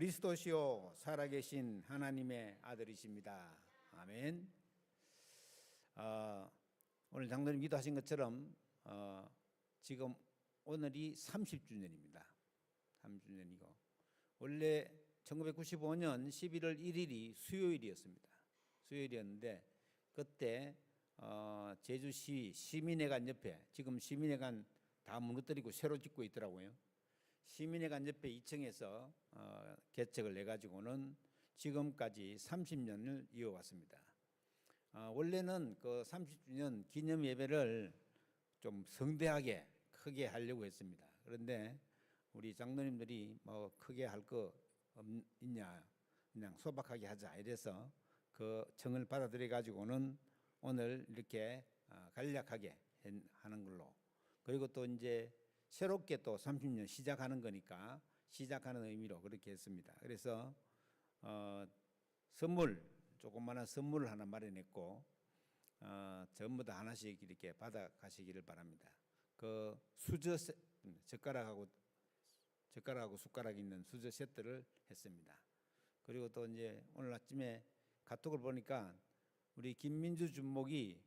그리스도시요 살아계신 하나님의 아들이십니다. 아멘. 오늘 장로님 기도하신 것처럼 지금 오늘이 30주년입니다. 30주년이고 원래 1995년 11월 1일이 수요일이었습니다. 수요일이었는데 그때 제주시 시민회관 옆에, 지금 시민회관 다 무너뜨리고 새로 짓고 있더라고요. 시민회관 옆에 2층에서 개척을 내가지고는 지금까지 30년을 이어왔습니다. 원래는 그 30주년 기념 예배를 좀 성대하게 크게 하려고 했습니다. 그런데 우리 장로님들이 뭐 크게 할 거 있냐, 그냥 소박하게 하자 이래서 그 청을 받아들여 가지고는 오늘 이렇게 간략하게 하는 걸로, 그리고 또 이제 새롭게 또 30년 시작하는 거니까 시작하는 의미로 그렇게 했습니다. 그래서 조그마한 선물을 하나 마련했고 전부 다 하나씩 이렇게 받아 가시기를 바랍니다. 그 수저 젓가락하고 숟가락이 있는 수저 세트를 했습니다. 그리고 또 이제 오늘 아침에 카톡을 보니까 우리 김민주 준목이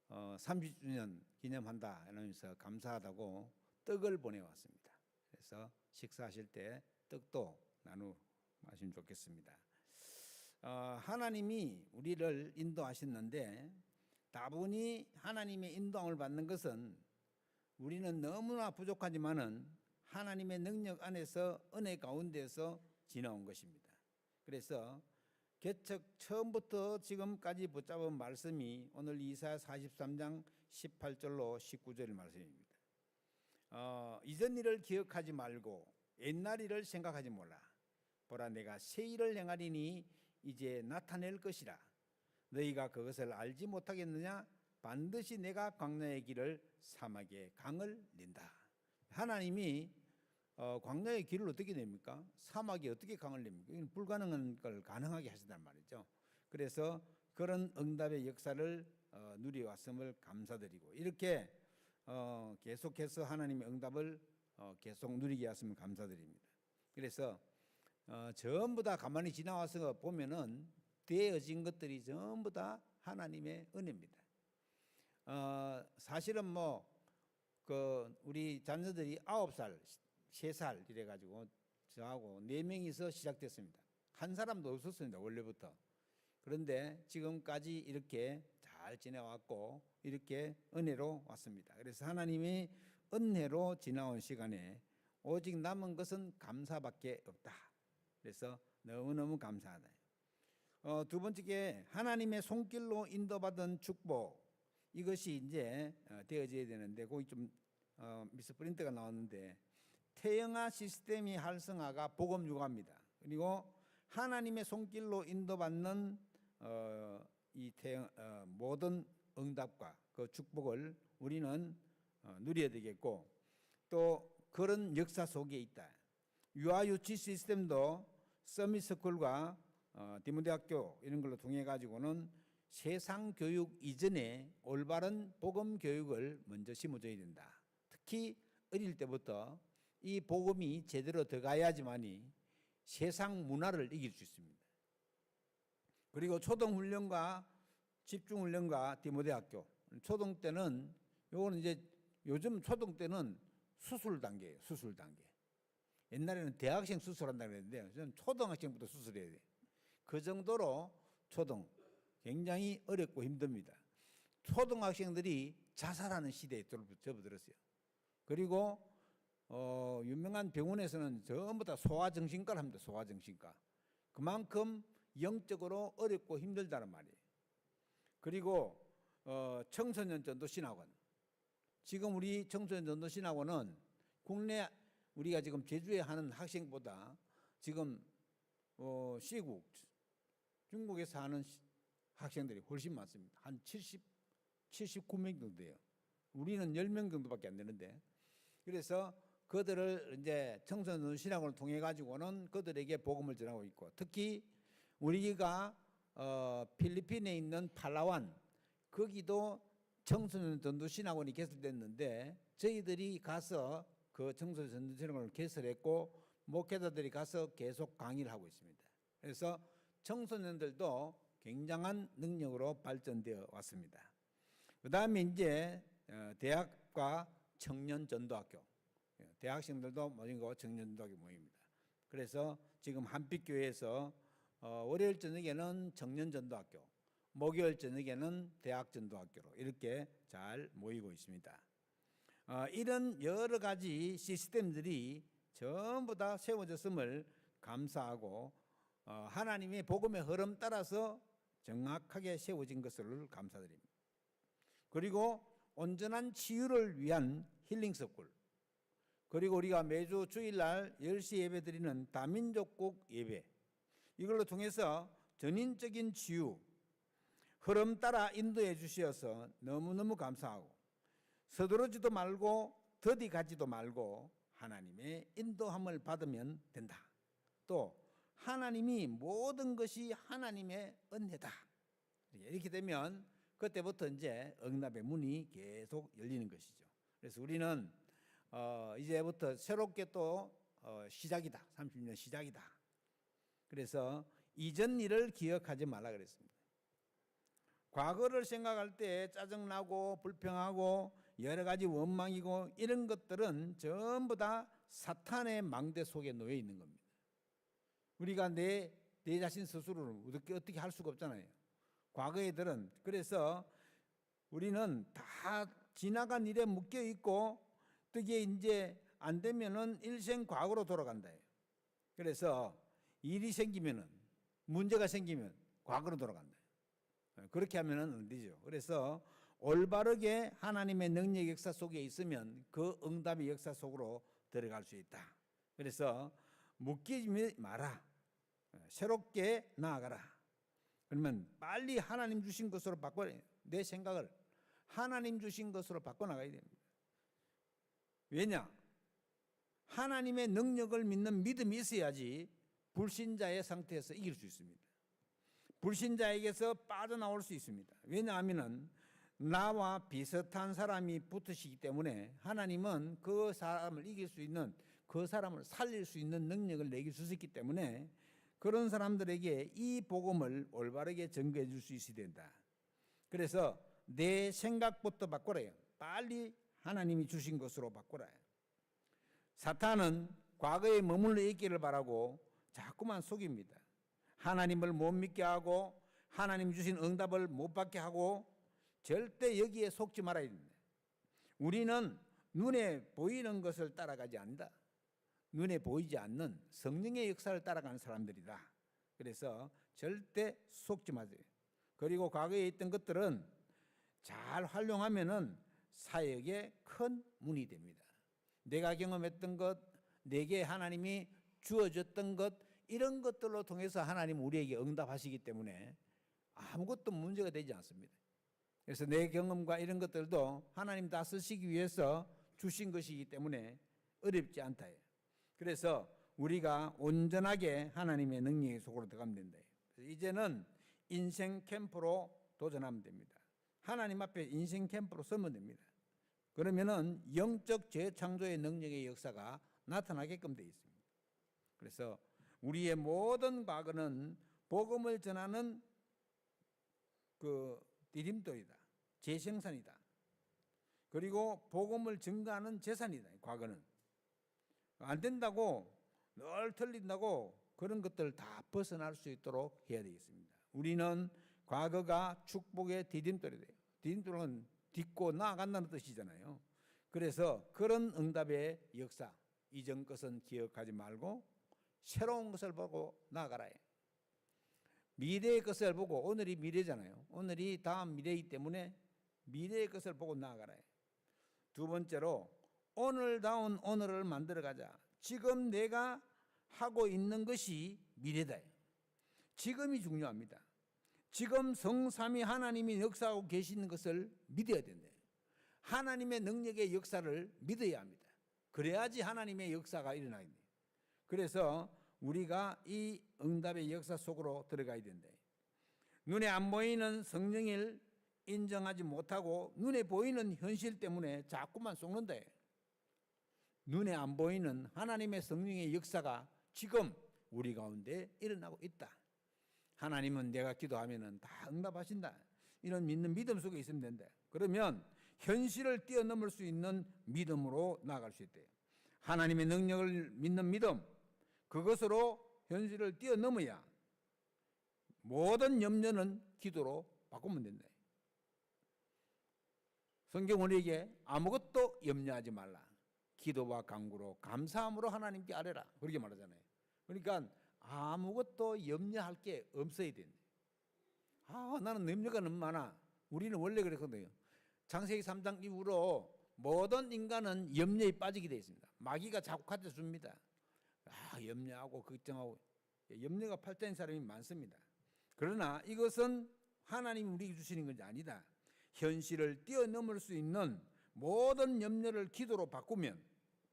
30주년 기념한다 이러면서 감사하다고 떡을 보내왔습니다. 그래서 식사하실 때 떡도 나누시면 좋겠습니다. 하나님이 우리를 인도하셨는데 다분히 하나님의 인도함을 받는 것은 우리는 너무나 부족하지만은 하나님의 능력 안에서 은혜 가운데서 지나온 것입니다. 그래서 개척 처음부터 지금까지 붙잡은 말씀이 오늘 이사야 43장 18절로 19절 말씀입니다. 이전 일을 기억하지 말고 옛날 일을 생각하지 말라. 보라, 내가 새 일을 행하리니 이제 나타낼 것이라. 너희가 그것을 알지 못하겠느냐? 반드시 내가 광야의 길을 사막의 강을 낸다. 하나님이 광야의 길을 어떻게 냅니까? 사막이 어떻게 강을 냅니까? 이건 불가능한 걸 가능하게 하신단 말이죠. 그래서 그런 응답의 역사를 누려왔음을 감사드리고, 이렇게 계속해서 하나님의 응답을 계속 누리게 하시면 감사드립니다. 그래서 전부 다 가만히 지나와서 보면은 되어진 것들이 전부 다 하나님의 은혜입니다. 사실은 우리 자녀들이 9살, 3살 이래가지고 저하고 4명이서 시작됐습니다. 한 사람도 없었습니다, 원래부터. 그런데 지금까지 이렇게 잘 지내왔고 이렇게 은혜로 왔습니다. 그래서 하나님이 은혜로 지나온 시간에 오직 남은 것은 감사밖에 없다. 그래서 너무너무 감사하다. 두 번째, 하나님의 손길로 인도받은 축복, 이것이 이제 되어져야 되는데, 거기 좀 미스 프린트가 나왔는데, 태영아 시스템이 활성화가 복음 유가입니다. 그리고 하나님의 손길로 인도받는 모든 응답과 그 축복을 우리는 누려야 되겠고, 또 그런 역사 속에 있다. 유아유치 시스템도 서밋스쿨과 디모대학교 이런 걸로 통해 가지고는 세상 교육 이전에 올바른 복음 교육을 먼저 심어줘야 된다. 특히 어릴 때부터 이 복음이 제대로 들어가야지만이 세상 문화를 이길 수 있습니다. 그리고 초등훈련과 집중훈련과 디모대학교, 초등 때는 요거는 이제 요즘 초등 때는 수술 단계예요. 수술 단계. 옛날에는 대학생 수술한다고 그랬는데 저는 초등학생부터 수술해야 돼요. 그 정도로 초등 굉장히 어렵고 힘듭니다. 초등학생들이 자살하는 시대에 접어들었어요. 그리고 유명한 병원에서는 전부 다 소아정신과를 합니다. 소아정신과. 그만큼 영적으로 어렵고 힘들다는 말이에요. 그리고 청소년 전도신학원, 지금 우리 청소년 전도신학원은 국내 우리가 지금 제주에 하는 학생보다 지금 시국 중국에서 하는 학생들이 훨씬 많습니다. 한 79명 정도 돼요. 우리는 10명 정도밖에 안 되는데, 그래서 그들을 이제 청소년 전도신학원을 통해 가지고는 그들에게 복음을 전하고 있고, 특히 우리가 필리핀에 있는 팔라완, 거기도 청소년 전도신학원이 개설됐는데 저희들이 가서 그 청소년 전도신학원을 개설했고 목회자들이 가서 계속 강의를 하고 있습니다. 그래서 청소년들도 굉장한 능력으로 발전되어 왔습니다. 그 다음에 이제 대학과 청년전도학교, 대학생들도 모이고 청년전도학교 모입니다. 그래서 지금 한빛교회에서 월요일 저녁에는 청년전도학교, 목요일 저녁에는 대학전도학교로 이렇게 잘 모이고 있습니다. 이런 여러 가지 시스템들이 전부 다 세워졌음을 감사하고 하나님의 복음의 흐름 따라서 정확하게 세워진 것을 감사드립니다. 그리고 온전한 치유를 위한 힐링 서클, 그리고 우리가 매주 주일날 10시 예배 드리는 다민족국 예배, 이걸로 통해서 전인적인 치유 흐름 따라 인도해 주셔서 너무너무 감사하고, 서두르지도 말고 더디 가지도 말고 하나님의 인도함을 받으면 된다. 또 하나님이 모든 것이 하나님의 은혜다. 이렇게 되면 그때부터 이제 응답의 문이 계속 열리는 것이죠. 그래서 우리는 이제부터 새롭게 또 시작이다. 30년 시작이다. 그래서 이전 일을 기억하지 말라 그랬습니다. 과거를 생각할 때 짜증나고 불평하고 여러 가지 원망이고 이런 것들은 전부 다 사탄의 망대 속에 놓여 있는 겁니다. 우리가 내 자신 스스로를 어떻게 할 수가 없잖아요. 과거 애들은. 그래서 우리는 다 지나간 일에 묶여 있고 그게 이제 안 되면은 일생 과거로 돌아간다. 그래서 일이 생기면은, 문제가 생기면 과거로 돌아간다. 그렇게 하면은 안 되죠. 그래서 올바르게 하나님의 능력 역사 속에 있으면 그 응답의 역사 속으로 들어갈 수 있다. 그래서 묶이지 마라. 새롭게 나아가라. 그러면 빨리 하나님 주신 것으로 바꿔야, 내 생각을 하나님 주신 것으로 바꿔나가야 됩니다. 왜냐? 하나님의 능력을 믿는 믿음이 있어야지 불신자의 상태에서 이길 수 있습니다. 불신자에게서 빠져나올 수 있습니다. 왜냐하면 나와 비슷한 사람이 붙으시기 때문에 하나님은 그 사람을 이길 수 있는, 그 사람을 살릴 수 있는 능력을 내게 주셨기 때문에 그런 사람들에게 이 복음을 올바르게 전개해 줄 수 있어야 된다. 그래서 내 생각부터 바꾸래요. 빨리 하나님이 주신 것으로 바꾸라. 사탄은 과거에 머물러 있기를 바라고 자꾸만 속입니다. 하나님을 못 믿게 하고 하나님 주신 응답을 못 받게 하고 절대 여기에 속지 말아야 됩니다. 우리는 눈에 보이는 것을 따라가지 않는다. 눈에 보이지 않는 성령의 역사를 따라가는 사람들이다. 그래서 절대 속지 마세요. 그리고 과거에 있던 것들은 잘 활용하면은 사역에 큰 문이 됩니다. 내가 경험했던 것, 내게 하나님이 주어졌던 것, 이런 것들로 통해서 하나님 우리에게 응답하시기 때문에 아무것도 문제가 되지 않습니다. 그래서 내 경험과 이런 것들도 하나님 다 쓰시기 위해서 주신 것이기 때문에 어렵지 않다. 그래서 우리가 온전하게 하나님의 능력의 속으로 들어가면 된다. 이제는 인생 캠프로 도전하면 됩니다. 하나님 앞에 인생 캠프로 서면 됩니다. 그러면은 영적 재창조의 능력의 역사가 나타나게끔 되어 있습니다. 그래서 우리의 모든 과거는 복음을 전하는 그 디딤돌이다. 재생산이다. 그리고 복음을 증거하는 재산이다. 과거는 안 된다고, 늘 틀린다고 그런 것들 다 벗어날 수 있도록 해야 되겠습니다. 우리는 과거가 축복의 디딤돌이 돼요. 디딤돌은 딛고 나아간다는 뜻이잖아요. 그래서 그런 응답의 역사, 이전 것은 기억하지 말고 새로운 것을 보고 나아가라. 미래의 것을 보고, 오늘이 미래잖아요. 오늘이 다음 미래이기 때문에 미래의 것을 보고 나아가라. 두 번째로 오늘다운 오늘을 만들어가자. 지금 내가 하고 있는 것이 미래다. 지금이 중요합니다. 지금 성삼위 하나님이 역사하고 계시는 것을 믿어야 된다. 하나님의 능력의 역사를 믿어야 합니다. 그래야지 하나님의 역사가 일어나야 돼요. 그래서 우리가 이 응답의 역사 속으로 들어가야 된다. 눈에 안 보이는 성령을 인정하지 못하고 눈에 보이는 현실 때문에 자꾸만 속는다. 눈에 안 보이는 하나님의 성령의 역사가 지금 우리 가운데 일어나고 있다. 하나님은 내가 기도하면은 다 응답하신다. 이런 믿음 속에 있으면 된다. 그러면 현실을 뛰어넘을 수 있는 믿음으로 나아갈 수 있대요. 하나님의 능력을 믿는 믿음, 그것으로 현실을 뛰어넘어야 모든 염려는 기도로 바꾸면 된다. 성경 우리에게 아무것도 염려하지 말라. 기도와 간구로 감사함으로 하나님께 아뢰라. 그렇게 말하잖아요. 그러니까 아무것도 염려할 게 없어야 된다. 나는 염려가 너무 많아. 우리는 원래 그랬거든요. 창세기 3장 이후로 모든 인간은 염려에 빠지게 되어 있습니다. 마귀가 자꾸 가르쳐 줍니다. 염려하고 걱정하고 염려가 팔자인 사람이 많습니다. 그러나 이것은 하나님이 우리에게 주시는 것이 아니다. 현실을 뛰어넘을 수 있는 모든 염려를 기도로 바꾸면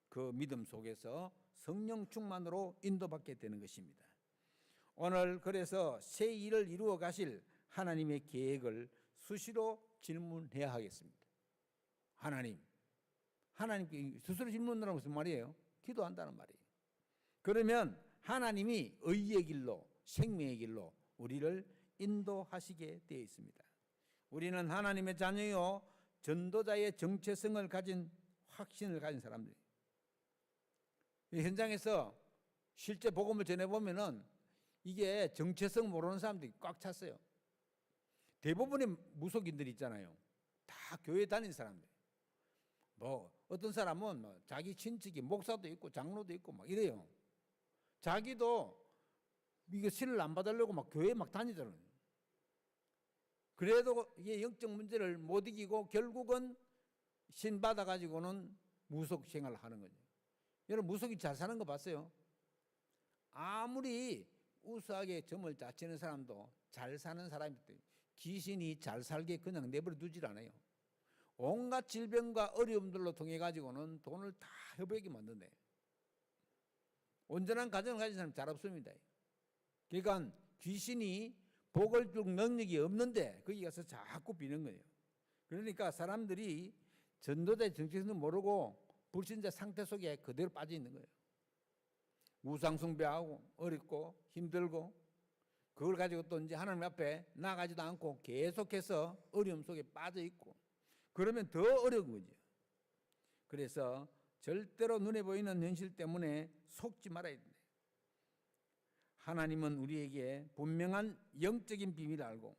그 믿음 속에서 성령 충만으로 인도받게 되는 것입니다. 오늘 그래서 새 일을 이루어 가실 하나님의 계획을 수시로 질문해야 하겠습니다. 하나님께 스스로 질문하는 무슨 말이에요? 기도한다는 말이에요. 그러면 하나님이 의의 길로, 생명의 길로 우리를 인도하시게 되어 있습니다. 우리는 하나님의 자녀요, 전도자의 정체성을 가진 확신을 가진 사람들이에요. 현장에서 실제 복음을 전해보면은 이게 정체성 모르는 사람들이 꽉 찼어요. 대부분의 무속인들이 있잖아요. 다 교회 다니는 사람들. 어떤 사람은 자기 친척이 목사도 있고 장로도 있고 막 이래요. 자기도 이거 신을 안 받으려고 막 교회 막 다니더라고요. 그래도 이게 영적 문제를 못 이기고 결국은 신 받아가지고는 무속 생활을 하는 거죠. 여러분 무속이 잘 사는 거 봤어요? 아무리 우수하게 점을 짜치는 사람도 잘 사는 사람이 귀신이 잘 살게 그냥 내버려 두질 않아요. 온갖 질병과 어려움들로 통해 가지고는 돈을 다 협약이 만드네. 온전한 가정을 가진 사람 잘 없습니다. 그러니까 귀신이 복을 줄 능력이 없는데 거기 가서 자꾸 비는 거예요. 그러니까 사람들이 전도자의 정체성도 모르고 불신자 상태 속에 그대로 빠져 있는 거예요. 우상 숭배하고 어렵고 힘들고 그걸 가지고 또 이제 하나님 앞에 나가지도 않고 계속해서 어려움 속에 빠져 있고 그러면 더 어려운 거죠. 그래서 절대로 눈에 보이는 현실 때문에 속지 말아야 돼요. 하나님은 우리에게 분명한 영적인 비밀을 알고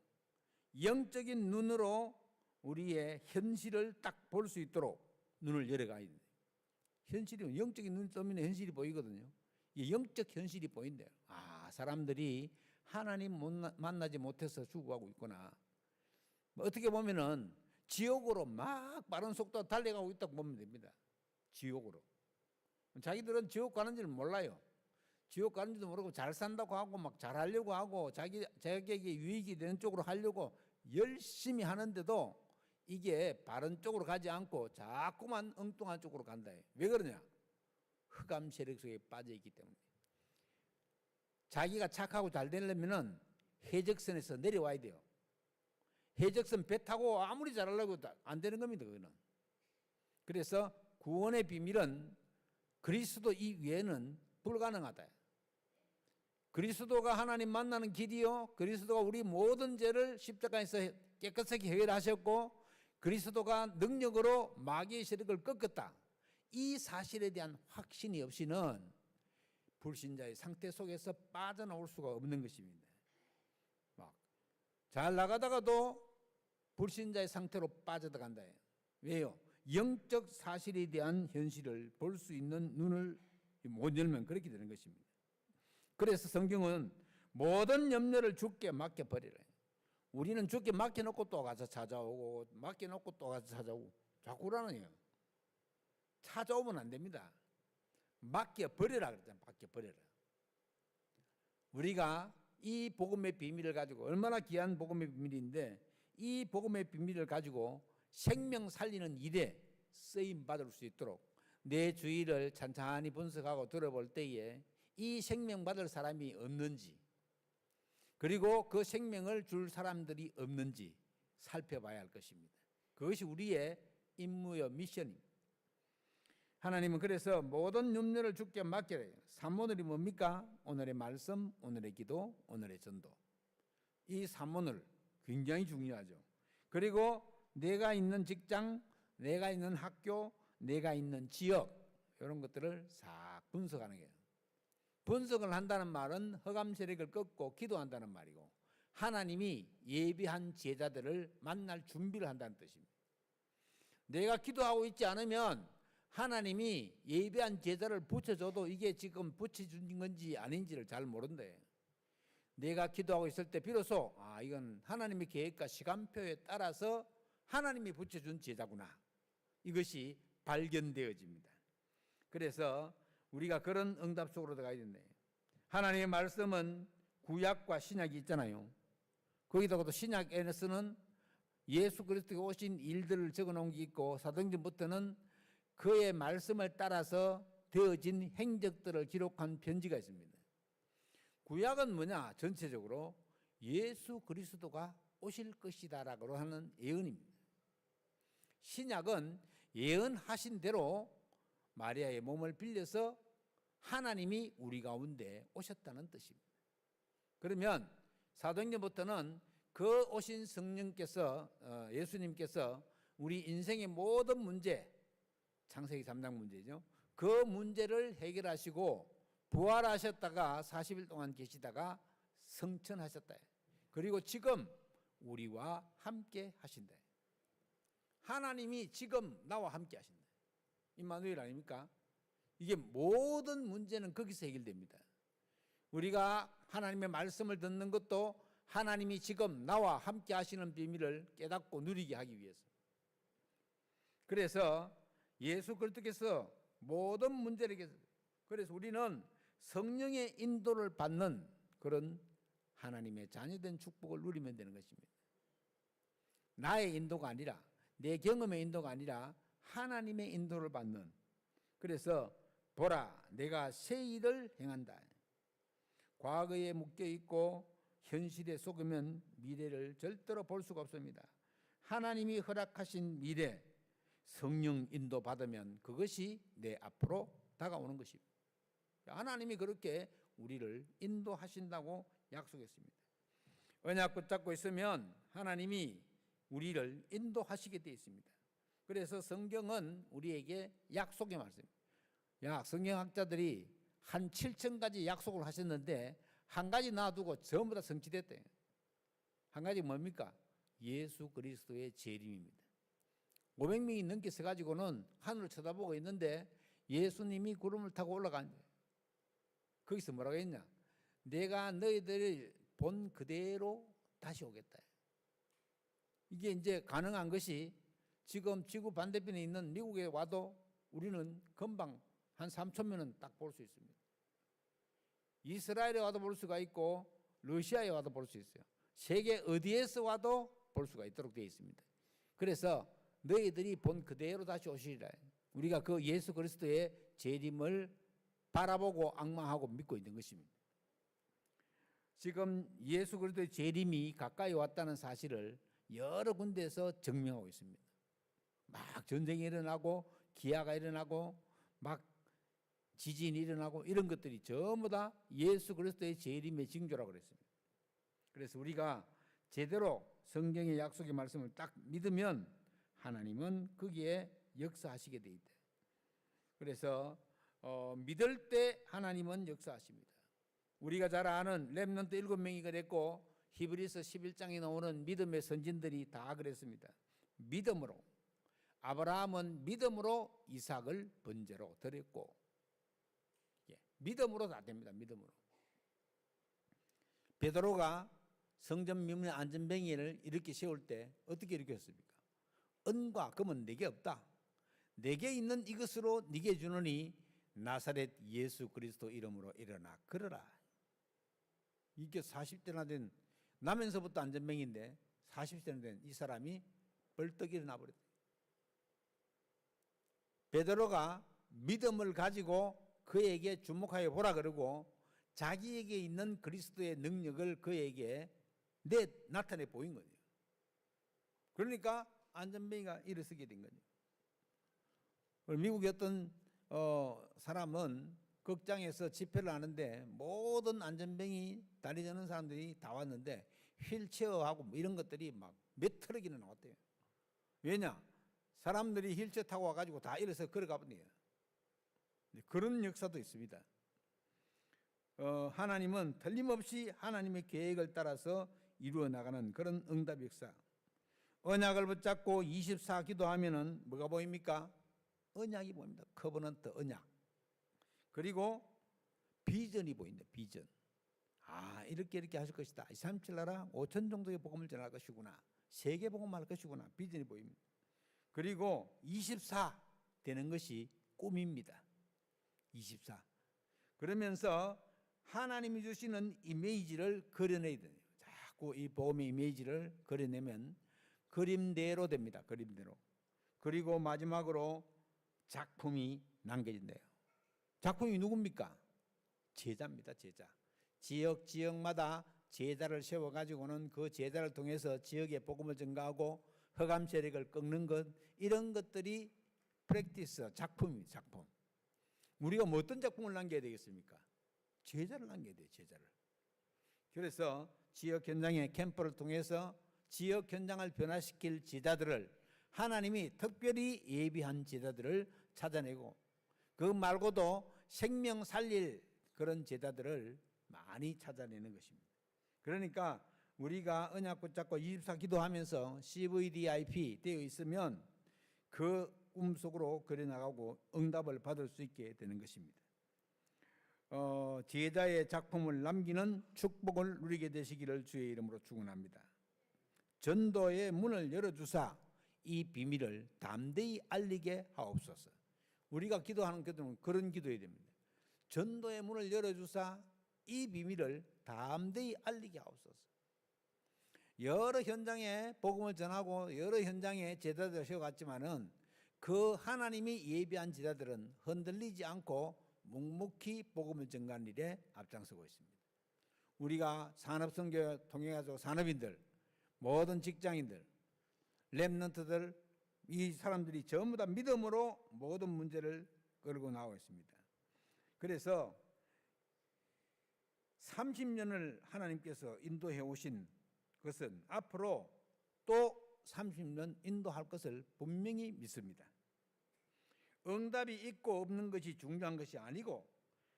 영적인 눈으로 우리의 현실을 딱 볼 수 있도록 눈을 열어가야 돼요. 현실이 영적인 눈 뜨면 현실이 보이거든요. 이 영적 현실이 보인대요. 사람들이 하나님 만나지 못해서 죽어가고 있구나. 어떻게 보면은 지옥으로 막 빠른 속도로 달려가고 있다고 보면 됩니다. 지옥으로. 자기들은 지옥 가는지를 몰라요. 지옥 가는지도 모르고 잘 산다고 하고 막 잘하려고 하고 자기에게 유익이 되는 쪽으로 하려고 열심히 하는데도 이게 바른 쪽으로 가지 않고 자꾸만 엉뚱한 쪽으로 간다. 왜 그러냐? 흑암 세력 속에 빠져 있기 때문에. 자기가 착하고 잘 되려면은 해적선에서 내려와야 돼요. 해적선 배 타고 아무리 잘하려고 안 되는 겁니다. 그거는. 그래서 구원의 비밀은 그리스도 이외에는 불가능하다. 그리스도가 하나님 만나는 길이요. 그리스도가 우리 모든 죄를 십자가에서 깨끗하게 해결하셨고 그리스도가 능력으로 마귀의 세력을 꺾었다. 이 사실에 대한 확신이 없이는 불신자의 상태 속에서 빠져나올 수가 없는 것입니다. 잘 나가다가도 불신자의 상태로 빠져들어간다. 왜요? 영적 사실에 대한 현실을 볼 수 있는 눈을 못 열면 그렇게 되는 것입니다. 그래서 성경은 모든 염려를 주께 맡겨버리라. 우리는 주께 맡겨놓고 또 가서 찾아오고 맡겨놓고 또 가서 찾아오고 자꾸 그러네요. 찾아오면 안 됩니다. 맡겨버리라 그랬잖아요. 맡겨버리라. 우리가 이 복음의 비밀을 가지고 얼마나 귀한 복음의 비밀인데 이 복음의 비밀을 가지고 생명 살리는 일에 쓰임 받을 수 있도록 내 주위를 찬찬히 분석하고 들어볼 때에 이 생명 받을 사람이 없는지 그리고 그 생명을 줄 사람들이 없는지 살펴봐야 할 것입니다. 그것이 우리의 임무요 미션입니다. 하나님은 그래서 모든 염려를 주께 맡기라. 산모늘이 뭡니까? 오늘의 말씀, 오늘의 기도, 오늘의 전도. 이 산모늘 굉장히 중요하죠. 그리고 내가 있는 직장, 내가 있는 학교, 내가 있는 지역, 이런 것들을 싹 분석하는 거예요. 분석을 한다는 말은 흑암 세력을 꺾고 기도한다는 말이고, 하나님이 예비한 제자들을 만날 준비를 한다는 뜻입니다. 내가 기도하고 있지 않으면 하나님이 예비한 제자를 붙여줘도 이게 지금 붙여준 건지 아닌지를 잘 모른대. 내가 기도하고 있을 때 비로소 이건 하나님의 계획과 시간표에 따라서 하나님이 붙여준 제자구나, 이것이 발견되어집니다. 그래서 우리가 그런 응답 속으로 들어가야 된대. 하나님의 말씀은 구약과 신약이 있잖아요. 거기다가도 신약에서는 예수 그리스도가 오신 일들을 적어놓은 게 있고, 사도행전부터는 그의 말씀을 따라서 되어진 행적들을 기록한 편지가 있습니다. 구약은 뭐냐? 전체적으로 예수 그리스도가 오실 것이다라고 하는 예언입니다. 신약은 예언하신 대로 마리아의 몸을 빌려서 하나님이 우리 가운데 오셨다는 뜻입니다. 그러면 사도행전부터는 그 오신 성령께서, 예수님께서 우리 인생의 모든 문제, 창세기 3장 문제죠, 그 문제를 해결하시고 부활하셨다가 40일 동안 계시다가 성천하셨다. 그리고 지금 우리와 함께 하신다. 하나님이 지금 나와 함께 하신다. 임마누엘 아닙니까? 이게 모든 문제는 거기서 해결됩니다. 우리가 하나님의 말씀을 듣는 것도 하나님이 지금 나와 함께 하시는 비밀을 깨닫고 누리게 하기 위해서. 그래서 예수 그리스도께서 모든 문제를 해결. 그래서 우리는 성령의 인도를 받는 그런 하나님의 자녀된 축복을 누리면 되는 것입니다. 나의 인도가 아니라, 내 경험의 인도가 아니라 하나님의 인도를 받는. 그래서 보라, 내가 새 일을 행한다. 과거에 묶여 있고 현실에 속으면 미래를 절대로 볼 수가 없습니다. 하나님이 허락하신 미래, 성령 인도 받으면 그것이 내 앞으로 다가오는 것입니다. 하나님이 그렇게 우리를 인도하신다고 약속했습니다. 언약 붙잡고 있으면 하나님이 우리를 인도하시게 되어 있습니다. 그래서 성경은 우리에게 약속의 말씀입니다. 성경학자들이 한 7,000가지 약속을 하셨는데 한 가지 놔두고 전부 다 성취됐대요. 한 가지 뭡니까? 예수 그리스도의 재림입니다. 500명이 넘게 서가지고는 하늘을 쳐다보고 있는데 예수님이 구름을 타고 올라간 거예요. 거기서 뭐라고 했냐? 내가 너희들을 본 그대로 다시 오겠다. 이게 이제 가능한 것이 지금 지구 반대편에 있는 미국에 와도 우리는 금방 한 3,000명은 딱 볼 수 있습니다. 이스라엘에 와도 볼 수가 있고 러시아에 와도 볼 수 있어요. 세계 어디에서 와도 볼 수가 있도록 되어 있습니다. 그래서 너희들이 본 그대로 다시 오시리라. 우리가 그 예수 그리스도의 재림을 바라보고 앙망하고 믿고 있는 것입니다. 지금 예수 그리스도의 재림이 가까이 왔다는 사실을 여러 군데에서 증명하고 있습니다. 막 전쟁이 일어나고 기아가 일어나고 막 지진이 일어나고 이런 것들이 전부 다 예수 그리스도의 재림의 징조라고 그랬습니다. 그래서 우리가 제대로 성경의 약속의 말씀을 딱 믿으면 하나님은 거기에 역사하시게 돼 있다. 그래서 믿을 때 하나님은 역사하십니다. 우리가 잘 아는 렘넌트 7명이 그랬고 히브리서 11장에 나오는 믿음의 선진들이 다 그랬습니다. 믿음으로 아브라함은 믿음으로 이삭을 번제로 드렸고, 믿음으로 다 됩니다. 믿음으로. 베드로가 성전 미문의 안전뱅이를 이렇게 세울 때 어떻게 일으켰습니까? 은과 금은 내게 없다. 내게 있는 이것으로 네게 주노니 나사렛 예수 그리스도 이름으로 일어나 걸어라. 이게 40대나 된 나면서부터 안전뱅이인데 40대나 된 이 사람이 벌떡 일어나 버렸다. 베드로가 믿음을 가지고 그에게 주목하여 보라 그러고 자기에게 있는 그리스도의 능력을 그에게 나타내 보인 거죠. 그러니까 안전뱅이가 일어서게 된 거죠. 미국의 어떤 사람은 극장에서 집회를 하는데 모든 안전병이 다리 저는 사람들이 다 왔는데 휠체어하고 뭐 이런 것들이 막 몇 트럭이나 나왔대요. 왜냐? 사람들이 휠체어 타고 와가지고 다 일어서 걸어가 버려요. 그런 역사도 있습니다. 하나님은 틀림없이 하나님의 계획을 따라서 이루어 나가는 그런 응답 역사. 언약을 붙잡고 24 기도하면은 뭐가 보입니까? 언약이 보입니다. 커버넌트 언약. 그리고 비전이 보인다. 비전. 이렇게 하실 것이다. 237 나라 5천 정도의 복음을 전할 것이구나. 세계 복음할 것이구나. 비전이 보입니다. 그리고 24 되는 것이 꿈입니다. 24. 그러면서 하나님이 주시는 이미지를 그려내야 돼요. 자꾸 이 복음의 이미지를 그려내면 그림대로 됩니다. 그림대로. 그리고 마지막으로 작품이 남겨진대요. 작품이 누굽니까? 제자입니다. 제자. 지역마다 제자를 세워가지고는 그 제자를 통해서 지역의 복음을 전가하고 흑암 세력을 꺾는 것, 이런 것들이 프랙티스, 작품입니다. 작품. 우리가 뭐 어떤 작품을 남겨야 되겠습니까? 제자를 남겨야 돼요. 제자를. 그래서 지역 현장의 캠프를 통해서 지역 현장을 변화시킬 제자들을, 하나님이 특별히 예비한 제자들을 찾아내고, 그 말고도 생명 살릴 그런 제자들을 많이 찾아내는 것입니다. 그러니까 우리가 언약 붙잡고 24 기도하면서 CVDIP 되어 있으면 그 꿈속으로 그려나가고 응답을 받을 수 있게 되는 것입니다. 제자의 작품을 남기는 축복을 누리게 되시기를 주의 이름으로 축원합니다. 전도의 문을 열어주사 이 비밀을 담대히 알리게 하옵소서. 우리가 기도하는 기도는 그런 기도해야 됩니다. 전도의 문을 열어주사 이 비밀을 담대히 알리게 하옵소서. 여러 현장에 복음을 전하고 여러 현장에 제자들을 세워갔지만은 그 하나님이 예비한 제자들은 흔들리지 않고 묵묵히 복음을 전가하는 일에 앞장서고 있습니다. 우리가 산업선교 통해가지고 산업인들, 모든 직장인들, 렘넌트들, 이 사람들이 전부 다 믿음으로 모든 문제를 끌고 나오고 있습니다. 그래서 30년을 하나님께서 인도해 오신 것은 앞으로 또 30년 인도할 것을 분명히 믿습니다. 응답이 있고 없는 것이 중요한 것이 아니고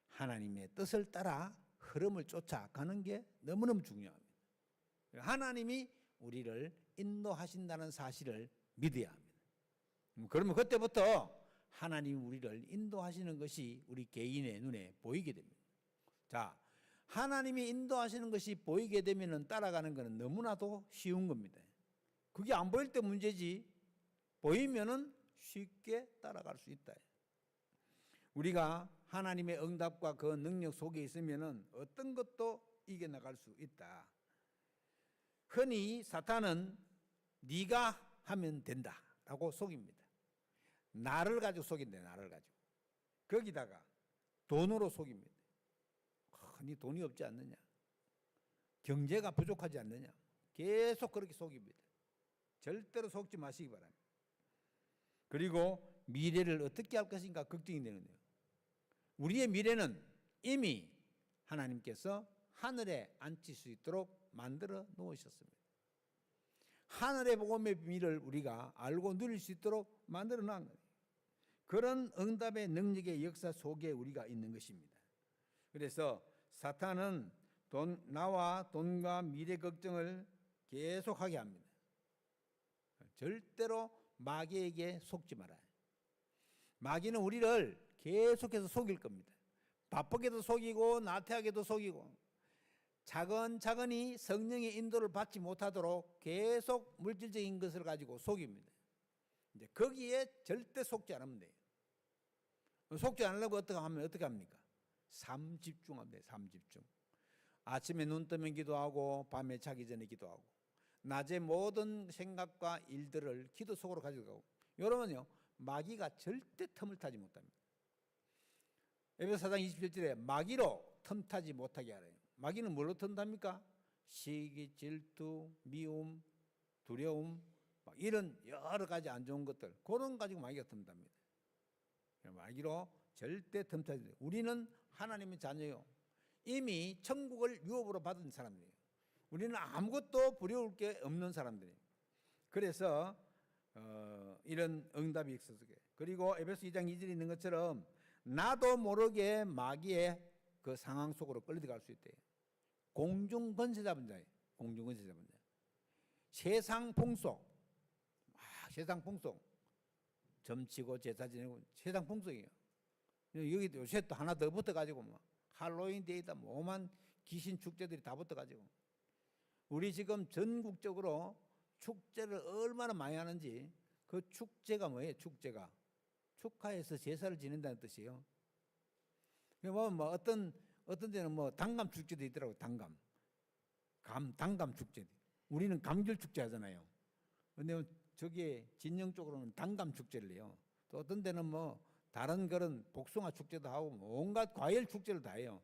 하나님의 뜻을 따라 흐름을 쫓아가는 게 너무너무 중요합니다. 하나님이 우리를 인도하신다는 사실을 믿어야 합니다. 그러면 그때부터 하나님이 우리를 인도하시는 것이 우리 개인의 눈에 보이게 됩니다. 자, 하나님이 인도하시는 것이 보이게 되면 따라가는 것은 너무나도 쉬운 겁니다. 그게 안 보일 때 문제지 보이면은 쉽게 따라갈 수 있다. 우리가 하나님의 응답과 그 능력 속에 있으면은 어떤 것도 이겨나갈 수 있다. 흔히 사탄은 네가 하면 된다라고 속입니다. 나를 가지고 속인다. 나를 가지고. 거기다가 돈으로 속입니다. 네 돈이 없지 않느냐? 경제가 부족하지 않느냐? 계속 그렇게 속입니다. 절대로 속지 마시기 바랍니다. 그리고 미래를 어떻게 할 것인가 걱정이 되는데요. 우리의 미래는 이미 하나님께서 하늘에 앉힐 수 있도록 만들어 놓으셨습니다. 하늘의 복음의 비밀을 우리가 알고 누릴 수 있도록 만들어 놓은 거예요. 그런 응답의 능력의 역사 속에 우리가 있는 것입니다. 그래서 사탄은 나와 돈과 미래 걱정을 계속하게 합니다. 절대로 마귀에게 속지 말아요. 마귀는 우리를 계속해서 속일 겁니다. 바쁘게도 속이고 나태하게도 속이고 차근차근히 성령의 인도를 받지 못하도록 계속 물질적인 것을 가지고 속입니다. 이제 거기에 절대 속지 않으면 돼요. 속지 않으려고 어떻게 합니까? 삶 집중하면 돼요. 삶 집중. 아침에 눈 뜨면 기도하고 밤에 자기 전에 기도하고 낮에 모든 생각과 일들을 기도 속으로 가져가고, 여러분요 마귀가 절대 틈을 타지 못합니다. 에베소 4장 27절에 마귀로 틈타지 못하게 하래요. 마귀는 뭘로 틈탑니까? 시기, 질투, 미움, 두려움, 이런 여러 가지 안 좋은 것들, 그런 가지고 마귀가 틈탑니다. 마귀로 절대 틈타지 않아요. 우리는 하나님의 자녀요. 이미 천국을 유업으로 받은 사람들이에요. 우리는 아무것도 부려울 게 없는 사람들이에요. 그래서 이런 응답이 있었어요. 그리고 에베소 2장 2절에 있는 것처럼 나도 모르게 마귀의 그 상황 속으로 끌려갈 수 있대요. 공중 권세 잡은 자예요. 공중 권세 잡은 자. 세상 풍속. 세상 풍속. 점치고 제사 지내고 세상 풍속이에요. 여기 요새 또 하나 더 붙어가지고 뭐 할로윈 데이다 뭐 오만 귀신 축제들이 다 붙어가지고 우리 지금 전국적으로 축제를 얼마나 많이 하는지 그 축제가 뭐예요? 축제가 축하해서 제사를 지낸다는 뜻이에요. 뭐 어떤 데는 뭐 당감 축제도 있더라고요. 당감 축제. 우리는 감귤 축제 하잖아요. 근데 저기 진영 쪽으로는 당감 축제를 해요. 또 어떤 데는 뭐 다른 그런 복숭아 축제도 하고 온갖 과일 축제를 다 해요.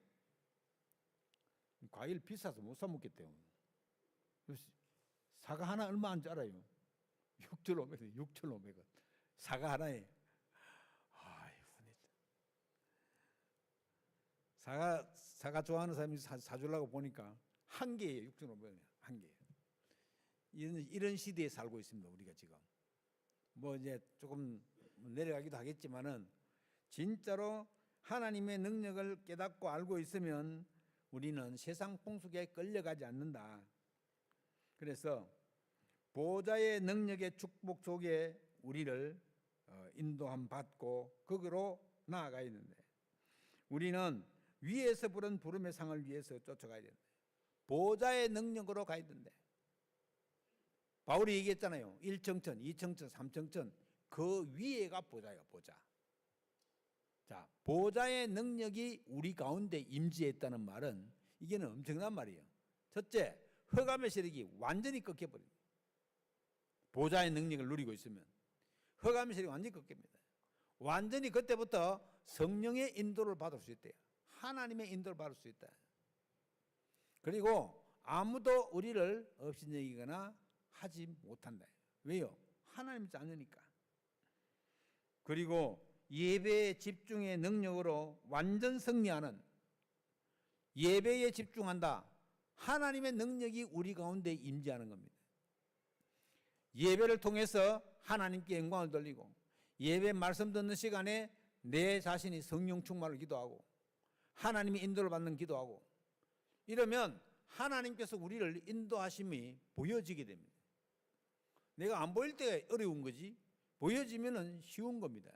과일 비싸서 못 사 먹겠대요. 사과 하나 얼마 안 줄 알아요? 6,500원, 6,500원. 사과 하나에. 사과 좋아하는 사람이 사주려고 보니까 한 개예요. 6,500원. 한 개. 이런 시대에 살고 있습니다. 우리가 지금. 뭐 이제 조금 내려가기도 하겠지만은 진짜로 하나님의 능력을 깨닫고 알고 있으면 우리는 세상 풍속에 끌려가지 않는다. 그래서 보좌의 능력의 축복 속에 우리를 인도함 받고 거기로 나아가야 되는데 우리는 위에서 부른 부름의 상을 위해서 쫓아가야 된다. 보좌의 능력으로 가야 된다. 바울이 얘기했잖아요. 1청천, 2청천, 3청천 그 위에가 보좌예요. 보좌. 자, 보좌의 능력이 우리 가운데 임재했다는 말은 이게는 엄청난 말이에요. 첫째, 흑암의 세력이 완전히 꺾여버립니다. 보좌의 능력을 누리고 있으면 흑암의 세력이 완전히 꺾입니다. 완전히 그때부터 성령의 인도를 받을 수 있대요. 하나님의 인도를 받을 수 있다. 그리고 아무도 우리를 업신여기거나 하지 못한다. 왜요? 하나님 자녀니까. 그리고 예배의 집중의 능력으로 완전 승리하는 예배에 집중한다. 하나님의 능력이 우리 가운데 임재하는 겁니다. 예배를 통해서 하나님께 영광을 돌리고 예배 말씀 듣는 시간에 내 자신이 성령 충만을 기도하고 하나님의 인도를 받는 기도하고 이러면 하나님께서 우리를 인도하심이 보여지게 됩니다. 내가 안 보일 때 어려운 거지 보여지면 쉬운 겁니다.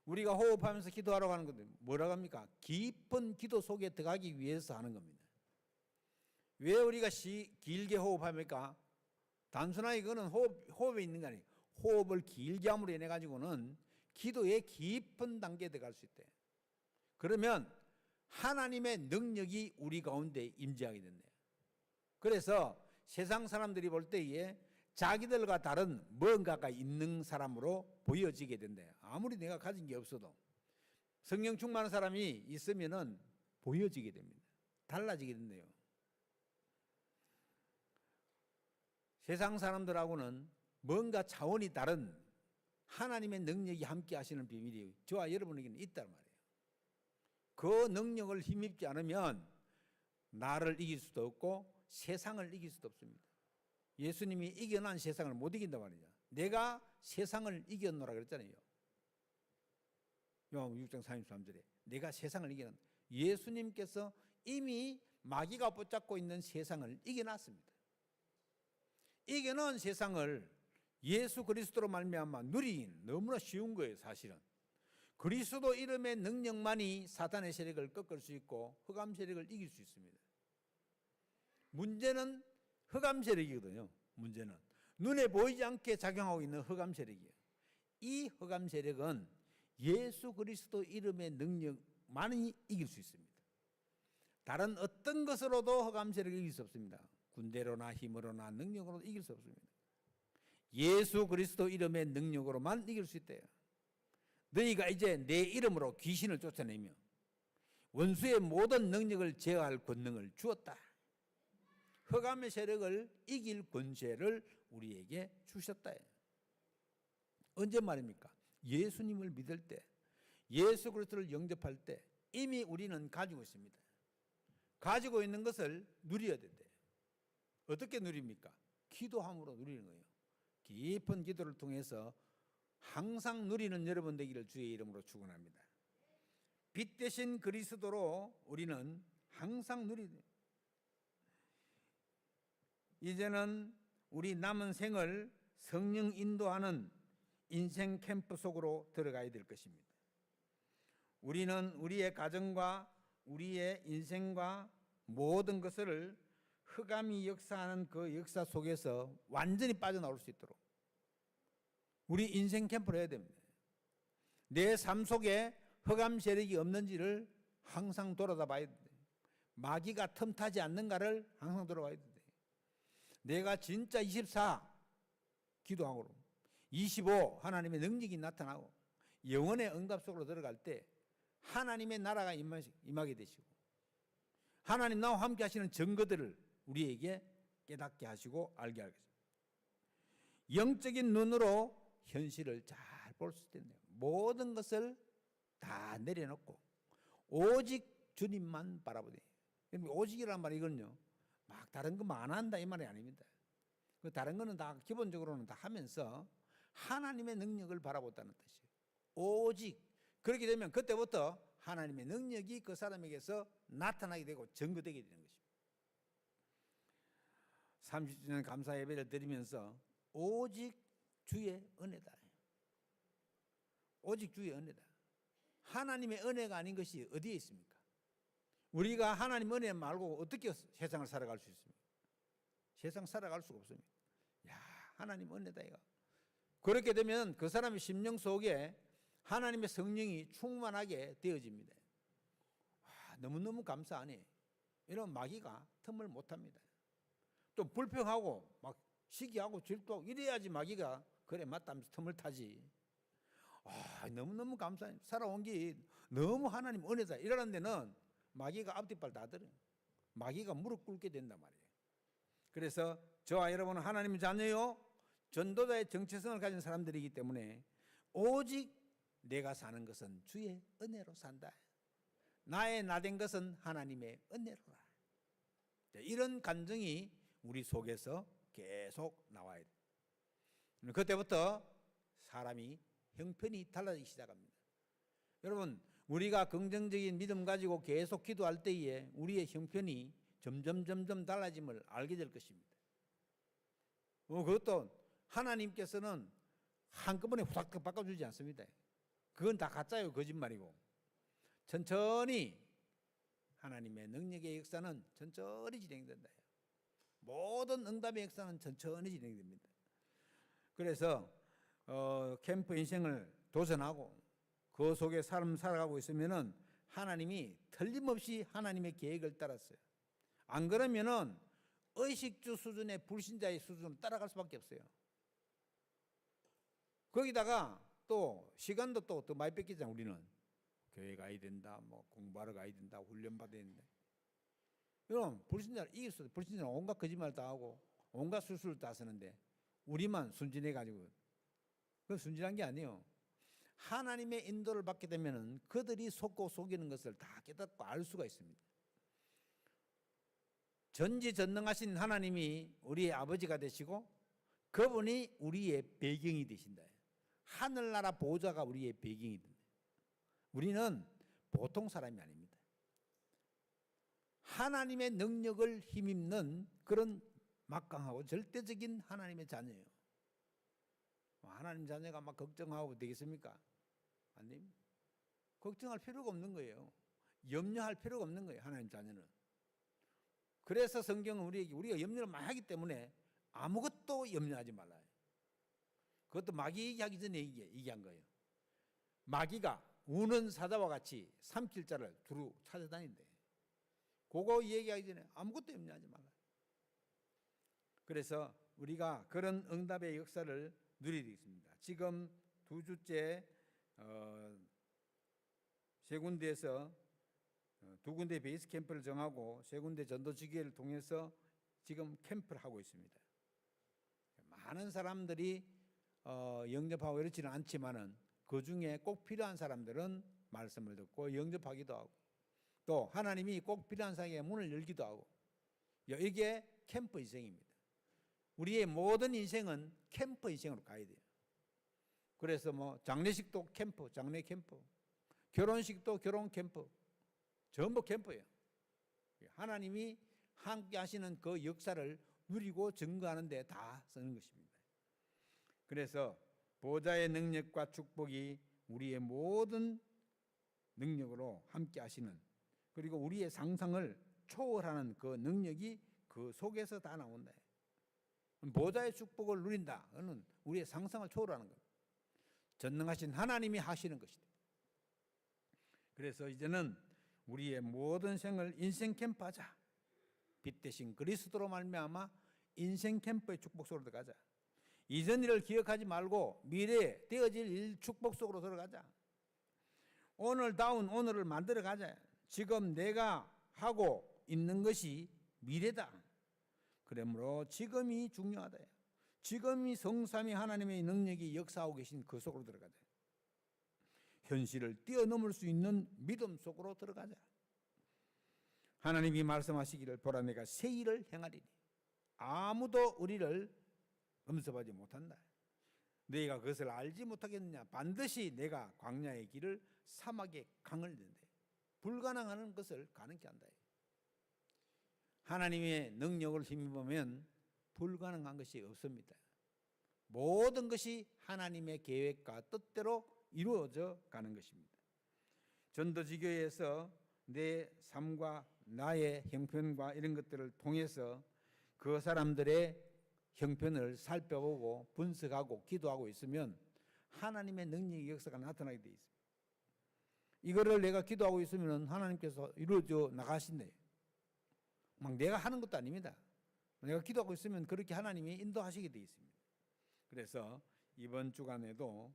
우리가 호흡하면서 기도하러 가는 건데 뭐라고 합니까? 깊은 기도 속에 들어가기 위해서 하는 겁니다. 왜 우리가 길게 호흡합니까? 단순하게 그거는 호흡에 있는 게 아니에요. 호흡을 길게 함으로 인해 가지고는 기도의 깊은 단계에 들어갈 수 있대. 그러면 하나님의 능력이 우리 가운데 임재하게 된대요. 그래서 세상 사람들이 볼 때에 자기들과 다른 뭔가가 있는 사람으로 보여지게 된대요. 아무리 내가 가진 게 없어도 성령 충만한 사람이 있으면은 보여지게 됩니다. 달라지게 된대요. 세상 사람들하고는 뭔가 차원이 다른 하나님의 능력이 함께 하시는 비밀이 저와 여러분에게는 있단 말이에요. 그 능력을 힘입지 않으면 나를 이길 수도 없고 세상을 이길 수도 없습니다. 예수님이 이겨난 세상을 못 이긴단 말이죠. 내가 세상을 이겼노라 그랬잖아요. 요한복음 6장 33절에 내가 세상을 이겨난 예수님께서 이미 마귀가 붙잡고 있는 세상을 이겨놨습니다. 이겨놓은 세상을 예수 그리스도로 말미암아 누리긴 너무나 쉬운 거예요. 사실은 그리스도 이름의 능력만이 사탄의 세력을 꺾을 수 있고 흑암 세력을 이길 수 있습니다. 문제는 흑암 세력이거든요. 문제는 눈에 보이지 않게 작용하고 있는 흑암 세력이에요. 이 흑암 세력은 예수 그리스도 이름의 능력만이 이길 수 있습니다. 다른 어떤 것으로도 흑암 세력을 이길 수 없습니다. 군대로나 힘으로나 능력으로 이길 수 없습니다. 예수 그리스도 이름의 능력으로만 이길 수 있대요. 너희가 이제 내 이름으로 귀신을 쫓아내며 원수의 모든 능력을 제어할 권능을 주었다. 흑암의 세력을 이길 권세를 우리에게 주셨다. 언제 말입니까? 예수님을 믿을 때. 예수 그리스도를 영접할 때 이미 우리는 가지고 있습니다. 가지고 있는 것을 누려야 된대요. 어떻게 누립니까? 기도함으로 누리는 거예요. 깊은 기도를 통해서 항상 누리는 여러분 되기를 주의 이름으로 축원합니다. 빛 대신 그리스도로 우리는 항상 누리는. 이제는 우리 남은 생을 성령 인도하는 인생 캠프 속으로 들어가야 될 것입니다. 우리는 우리의 가정과 우리의 인생과 모든 것을 흑암이 역사하는 그 역사 속에서 완전히 빠져나올 수 있도록 우리 인생 캠프를 해야 됩니다. 내 삶 속에 흑암 세력이 없는지를 항상 돌아다 봐야 돼. 마귀가 틈타지 않는가를 항상 돌아봐야 돼. 내가 진짜 24 기도하고 25 하나님의 능력이 나타나고 영원의 응답 속으로 들어갈 때 하나님의 나라가 임하게 되시고 하나님 나와 함께 하시는 증거들을 우리에게 깨닫게 하시고 알게 하겠습니다. 영적인 눈으로 현실을 잘 볼 수 있겠네요. 모든 것을 다 내려놓고 오직 주님만 바라보되. 오직이란 말이 이건요, 막 다른 거 안 한다 이 말이 아닙니다. 그 다른 거는 다 기본적으로는 다 하면서 하나님의 능력을 바라보다는 뜻이에요. 오직 그렇게 되면 그때부터 하나님의 능력이 그 사람에게서 나타나게 되고 증거되게 되는 것입니다. 30주년 감사 예배를 드리면서 오직 주의 은혜다. 오직 주의 은혜다. 하나님의 은혜가 아닌 것이 어디에 있습니까? 우리가 하나님 은혜 말고 어떻게 세상을 살아갈 수 있습니까? 세상 살아갈 수가 없습니다. 야, 하나님 은혜다 이거. 그렇게 되면 그 사람의 심령 속에 하나님의 성령이 충만하게 되어집니다. 와, 너무너무 감사하네. 이런 마귀가 틈을 못합니다. 좀 불평하고 막 시기하고 질투하고 이래야지 마귀가 그래 맞다면서 틈을 타지. 너무너무 감사해. 살아온 게 너무 하나님 은혜다. 이러는 데는 마귀가 앞뒤발 다 들어요. 마귀가 무릎 꿇게 된단 말이에요. 그래서 저와 여러분은 하나님의 자녀요, 전도자의 정체성을 가진 사람들이기 때문에 오직 내가 사는 것은 주의 은혜로 산다. 나의 나된 것은 하나님의 은혜로라. 이런 감정이 우리 속에서 계속 나와야 돼요. 그때부터 사람이 형편이 달라지기 시작합니다. 여러분, 우리가 긍정적인 믿음 가지고 계속 기도할 때에 우리의 형편이 점점 달라짐을 알게 될 것입니다. 그것도 하나님께서는 한꺼번에 후닥 바꿔주지 않습니다. 그건 다 가짜예요. 거짓말이고. 천천히 하나님의 능력의 역사는 천천히 진행된다. 모든 응답의 역사는 천천히 진행됩니다. 그래서 캠프 인생을 도전하고 그 속에 삶을 살아가고 있으면은 하나님이 틀림없이 하나님의 계획을 따랐어요. 안 그러면은 의식주 수준의 불신자의 수준으로 따라갈 수밖에 없어요. 거기다가 또 시간도 또 많이 뺏기잖아요. 우리는 교회 가야 된다, 뭐 공부하러 가야 된다, 훈련 받아야 된다. 그럼 불신자를 이길 수 없어요. 불신자는 온갖 거짓말 다 하고 온갖 수술을 다 쓰는데 우리만 순진해 가지고 그건 순진한 게 아니에요. 하나님의 인도를 받게 되면은 그들이 속고 속이는 것을 다 깨닫고 알 수가 있습니다. 전지전능하신 하나님이 우리의 아버지가 되시고 그분이 우리의 배경이 되신다. 하늘나라 보호자가 우리의 배경이 된다. 우리는 보통 사람이 아닙니다. 하나님의 능력을 힘입는 그런 막강하고 절대적인 하나님의 자녀예요. 하나님 자녀가 막 걱정하고 되겠습니까? 안 됩니다. 걱정할 필요가 없는 거예요. 염려할 필요가 없는 거예요. 하나님 자녀는. 그래서 성경은 우리가 염려를 많이 하기 때문에 아무것도 염려하지 말아요. 그것도 마귀 얘기하기 전에 얘기한 거예요. 마귀가 우는 사자와 같이 삼킬 자를 두루 찾아다닌대. 그거 얘기하기 전에 아무것도 염려하지 말아요. 그래서 우리가 그런 응답의 역사를 누리고 있습니다. 지금 2주째 세 군데에서 2군데 베이스 캠프를 정하고 3군데 전도지교회를 통해서 지금 캠프를 하고 있습니다. 많은 사람들이 영접하고 이렇지는 않지만은 그 중에 꼭 필요한 사람들은 말씀을 듣고 영접하기도 하고, 또 하나님이 꼭 필요한 사람에게 문을 열기도 하고, 이게 캠프 인생입니다. 우리의 모든 인생은 캠프 인생으로 가야 돼요. 그래서 뭐 장례식도 캠프, 장례 캠프, 결혼식도 결혼 캠프, 전부 캠프예요. 하나님이 함께 하시는 그 역사를 누리고 증거하는 데 다 쓰는 것입니다. 그래서 보좌의 능력과 축복이 우리의 모든 능력으로 함께 하시는, 그리고 우리의 상상을 초월하는 그 능력이 그 속에서 다 나온다. 보좌의 축복을 누린다. 그는 우리의 상상을 초월하는 겁니다. 전능하신 하나님이 하시는 것이다. 그래서 이제는 우리의 모든 생을 인생 캠프하자. 빛 대신 그리스도로 말미암아 인생 캠프의 축복 속으로 들어가자. 이전 일을 기억하지 말고 미래에 되어질 일 축복 속으로 들어가자. 오늘다운 오늘을 만들어 가자. 지금 내가 하고 있는 것이 미래다. 그러므로 지금이 중요하다. 지금이 성삼위 하나님의 능력이 역사하고 계신 그 속으로 들어가자. 현실을 뛰어넘을 수 있는 믿음 속으로 들어가자. 하나님이 말씀하시기를 보라 내가 새 일을 행하리니 아무도 우리를 엄습하지 못한다. 너희가 그것을 알지 못하겠느냐. 반드시 내가 광야의 길을 사막의 강을 낸다. 불가능한 것을 가능케 한다. 하나님의 능력을 힘입으면 불가능한 것이 없습니다. 모든 것이 하나님의 계획과 뜻대로 이루어져 가는 것입니다. 전도지교회에서 내 삶과 나의 형편과 이런 것들을 통해서 그 사람들의 형편을 살펴보고 분석하고 기도하고 있으면 하나님의 능력의 역사가 나타나게 되어 있습니다. 이거를 내가 기도하고 있으면 하나님께서 이루어져 나가신대요. 막 내가 하는 것도 아닙니다. 내가 기도하고 있으면 그렇게 하나님이 인도하시게 되어 있습니다. 그래서 이번 주간에도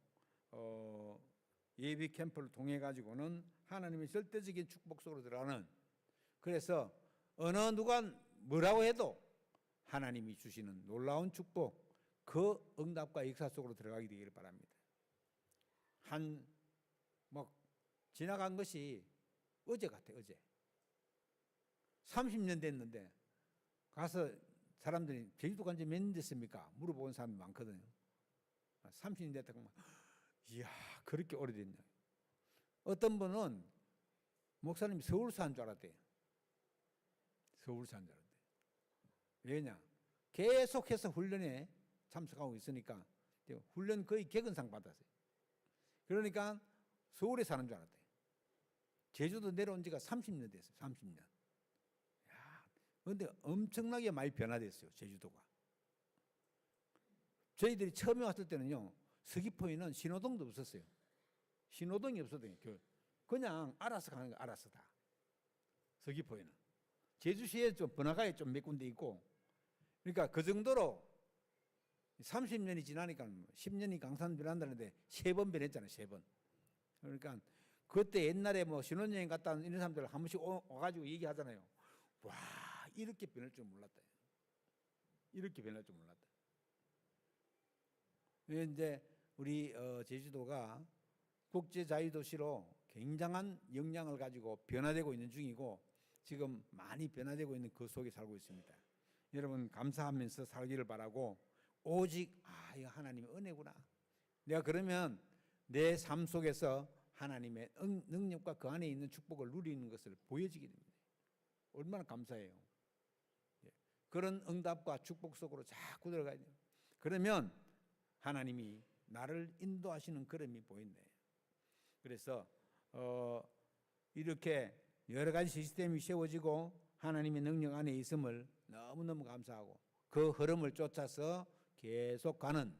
예비 캠프를 통해 가지고는 하나님의 절대적인 축복 속으로 들어가는, 그래서 어느 누가 뭐라고 해도 하나님이 주시는 놀라운 축복, 그 응답과 역사 속으로 들어가게 되기를 바랍니다. 지나간 것이 어제 같아요. 어제 30년 됐는데 가서 사람들이 제주도 간 지 몇 년 됐습니까? 물어보는 사람이 많거든요. 30년 됐다고 막, 이야 그렇게 오래됐냐. 어떤 분은 목사님이 서울 사는 줄 알았대요. 서울 사는 줄 알았대요. 왜냐? 계속해서 훈련에 참석하고 있으니까 훈련 거의 객은상 받았어요. 그러니까 서울에 사는 줄 알았대요. 제주도 내려온 지가 30년 됐어요. 30년. 그런데 엄청나게 많이 변화됐어요. 제주도가. 저희들이 처음에 왔을 때는요, 서귀포에는 신호등도 없었어요. 신호등이 없었대요. 그냥 알아서 가는 거, 알아서 다. 서귀포에는. 제주시에 좀 번화가에 좀 몇 군데 있고, 그러니까 그 정도로 30년이 지나니까 10년이 강산 변한다는데 3번 변했잖아요. 3번. 그러니까 그때 옛날에 뭐 신혼여행 갔다 온 이런 사람들 한 번씩 와가지고 얘기하잖아요. 와, 이렇게 변할 줄 몰랐다. 이렇게 변할 줄 몰랐다. 이제 우리 제주도가 국제자유도시로 굉장한 역량을 가지고 변화되고 있는 중이고, 지금 많이 변화되고 있는 그 속에 살고 있습니다. 여러분 감사하면서 살기를 바라고, 오직 이거 하나님의 은혜구나. 내가 그러면 내 삶 속에서 하나님의 능력과 그 안에 있는 축복을 누리는 것을 보여지게 됩니다. 얼마나 감사해요. 그런 응답과 축복 속으로 자꾸 들어가야 돼요. 그러면 하나님이 나를 인도하시는 걸음이 보인대요. 그래서 이렇게 여러 가지 시스템이 세워지고 하나님의 능력 안에 있음을 너무너무 감사하고, 그 흐름을 쫓아서 계속 가는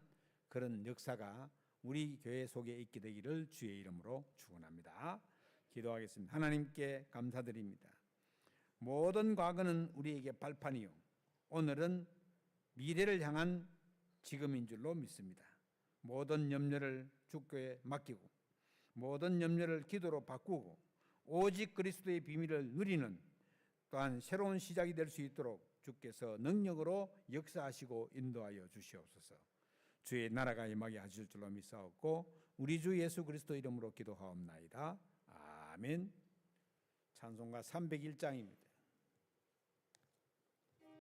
그런 역사가 우리 교회 속에 있게 되기를 주의 이름으로 축원합니다. 기도하겠습니다. 하나님께 감사드립니다. 모든 과거는 우리에게 발판이요, 오늘은 미래를 향한 지금인 줄로 믿습니다. 모든 염려를 주께 맡기고, 모든 염려를 기도로 바꾸고, 오직 그리스도의 비밀을 누리는 또한 새로운 시작이 될 수 있도록 주께서 능력으로 역사하시고 인도하여 주시옵소서. 주의 나라가 임하게 하실 줄로 믿사옵고, 우리 주 예수 그리스도 이름으로 기도하옵나이다. 아멘. 찬송가 301장입니다.